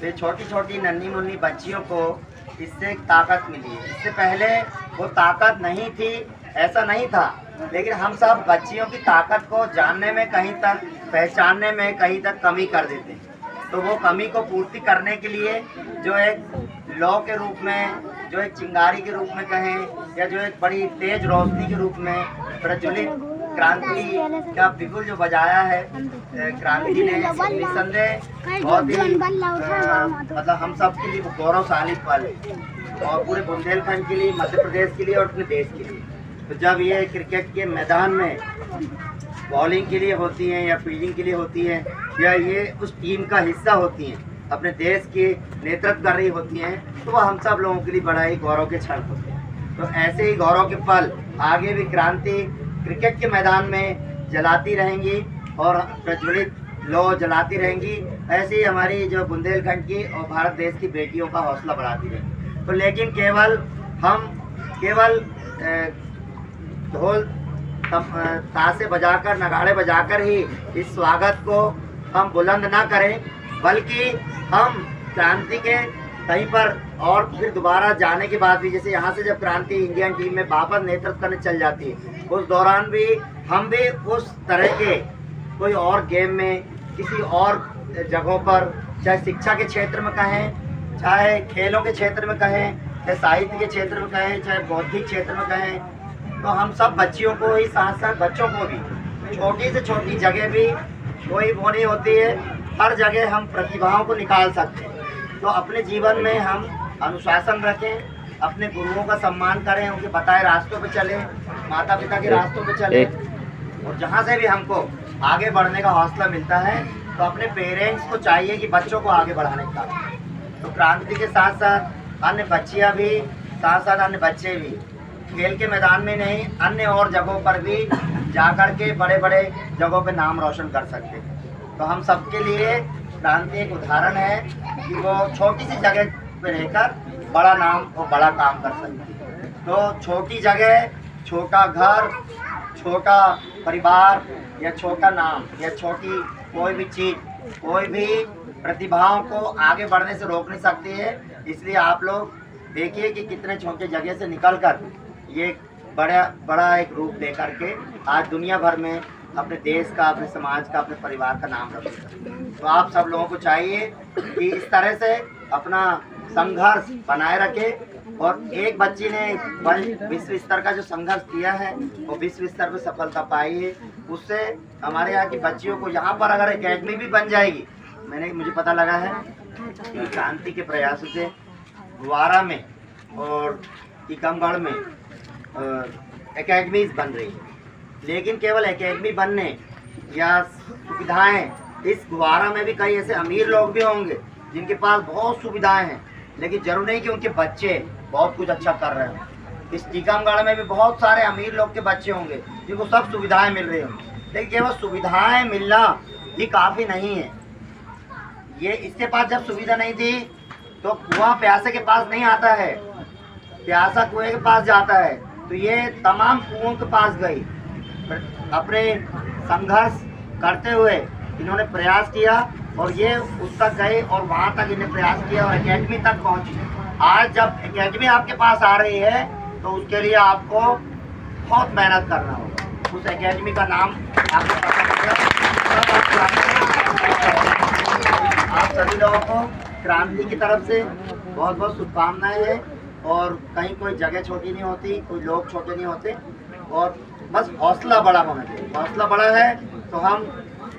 तो ये छोटी छोटी नन्ही मुन्नी बच्चियों को इससे ताकत मिली है। इससे पहले वो ताकत नहीं थी, ऐसा नहीं था, लेकिन हम सब बच्चियों की ताकत को जानने में कहीं तक, पहचानने में कहीं तक कमी कर देते हैं। तो वो कमी को पूर्ति करने के लिए जो एक लौ के रूप में, जो एक चिंगारी के रूप में कहें, या जो एक बड़ी तेज रोशनी के रूप में प्रज्वलित क्रांति का बिगुल जो बजाया है क्रांति ने, निसंदेह बहुत ही मतलब हम सब के लिए गौरवशाली पल है, और पूरे बुंदेलखंड के लिए, मध्य प्रदेश के लिए और अपने देश के लिए। तो जब ये क्रिकेट के मैदान में बॉलिंग के लिए होती हैं या फील्डिंग के लिए होती हैं, या ये उस टीम का हिस्सा होती हैं, अपने देश के नेतृत्व कर रही होती हैं, तो वह हम सब लोगों के लिए बड़ा ही गौरव के क्षण होते हैं। तो ऐसे ही गौरव के पल आगे भी क्रांति क्रिकेट के मैदान में जलाती रहेंगी और प्रज्वलित लौ जलाती रहेंगी। ऐसे ही हमारी जो बुंदेलखंड की और भारत देश की बेटियों का हौसला बढ़ाती रहेंगी। तो लेकिन केवल ढोल ताशे बजाकर, नगाड़े बजाकर ही इस स्वागत को हम बुलंद ना करें, बल्कि हम क्रांति के कहीं पर और फिर दोबारा जाने के बाद भी, जैसे यहाँ से जब क्रांति इंडियन टीम में वापस नेतृत्व करने चल जाती है, उस दौरान भी हम भी उस तरह के कोई और गेम में, किसी और जगहों पर, चाहे शिक्षा के क्षेत्र में कहें, चाहे खेलों के क्षेत्र में कहें, चाहे साहित्य के क्षेत्र में कहें, चाहे बौद्धिक क्षेत्र में कहें, तो हम सब बच्चियों को ही, साथ साथ बच्चों को भी छोटी से छोटी जगह भी कोई वो नहीं होती है, हर जगह हम प्रतिभाओं को निकाल सकते हैं। तो अपने जीवन में हम अनुशासन रखें, अपने गुरुओं का सम्मान करें, उनके बताए रास्तों पे चलें, माता पिता के रास्तों पे चलें, और जहाँ से भी हमको आगे बढ़ने का हौसला मिलता है, तो अपने पेरेंट्स को चाहिए कि बच्चों को आगे बढ़ाने का। तो क्रांति के साथ साथ अन्य बच्चियाँ भी, साथ साथ अन्य बच्चे भी खेल के मैदान में नहीं, अन्य और जगहों पर भी जाकर के बड़े बड़े जगहों पे नाम रोशन कर सकते हैं। तो हम सबके लिए क्रांति एक उदाहरण है कि वो छोटी सी जगह पे रहकर बड़ा नाम और बड़ा काम कर सकती है। तो छोटी जगह, छोटा घर, छोटा परिवार, या छोटा नाम, या छोटी कोई भी चीज़, कोई भी प्रतिभाओं को आगे बढ़ने से रोक नहीं सकती है। इसलिए आप लोग देखिए कि कितने छोटे जगह से निकलकर ये बड़ा एक रूप लेकर के आज दुनिया भर में अपने देश का, अपने समाज का, अपने परिवार का नाम रखेगा। तो आप सब लोगों को चाहिए कि इस तरह से अपना संघर्ष बनाए रखें, और एक बच्ची ने विश्व स्तर का जो संघर्ष किया है वो विश्व स्तर पर सफलता पाई है। उससे हमारे यहाँ की बच्चियों को यहाँ पर अगर एकेडमी भी बन जाएगी, मुझे पता लगा है कि क्रांति के प्रयासों से गुवारा में और टीकमगढ़ में एकेडमीज बन रही है। लेकिन केवल एकेडमी बनने या सुविधाएं, इस गुवारा में भी कई ऐसे अमीर लोग भी होंगे जिनके पास बहुत सुविधाएं हैं, लेकिन जरूर नहीं कि उनके बच्चे बहुत कुछ अच्छा कर रहे हैं। इस टीकमगढ़ में भी बहुत सारे अमीर लोग के बच्चे होंगे जिनको सब सुविधाएं मिल रही होंगी, लेकिन केवल सुविधाएं मिलना ही काफ़ी नहीं है। ये इसके पास जब सुविधा नहीं थी तो कुआं प्यासे के पास नहीं आता है, प्यासा कुएं के पास जाता है। तो ये तमाम कुओं के पास गई, अपने संघर्ष करते हुए इन्होंने प्रयास किया, और ये उस तक गए और वहाँ तक इन्हें प्रयास किया और एकेडमी तक पहुँची। आज जब एकेडमी आपके पास आ रही है तो उसके लिए आपको बहुत मेहनत करना होगा। उस एकेडमी का नाम आपको पता होगा। आप सभी लोगों को क्रांति की तरफ से बहुत बहुत शुभकामनाएं हैं। और कहीं कोई जगह छोटी नहीं होती, कोई लोग छोटे नहीं होते, और बस हौसला बड़ा होना चाहिए। हौसला बड़ा है तो हम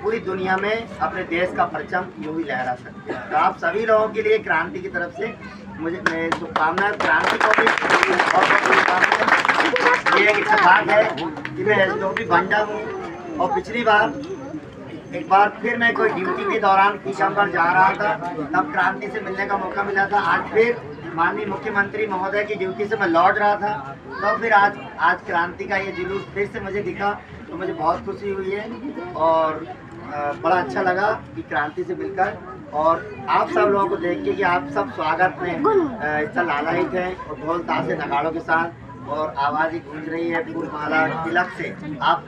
पूरी दुनिया में अपने देश का परचम यूँ ही लहरा सकते हैं। तो आप सभी लोगों के लिए क्रांति की तरफ से मुझे शुभकामनाएं। क्रांति को भी बहुत बहुत शुभकामनाएं। ये एक इत्तेफाक है कि मैं एसडीओपी बंडा हूँ, और पिछली बार एक बार फिर मैं कोई ड्यूटी के दौरान टीकमगढ़ जा रहा था, तब क्रांति से मिलने का मौका मिला था। आज फिर माननीय मुख्यमंत्री महोदय की ड्यूटी से मैं लौट रहा था, तो फिर आज क्रांति का ये जुलूस फिर से मुझे दिखा, तो मुझे बहुत खुशी हुई है और बड़ा अच्छा लगा कि क्रांति से मिलकर, और आप सब लोगों को देख के कि आप सब स्वागत में इतना लालायित हैं, और ढोल ताशे नगाड़ों के साथ, और आवाज़ ही गूंज रही है फूलमाला तिलक से। आप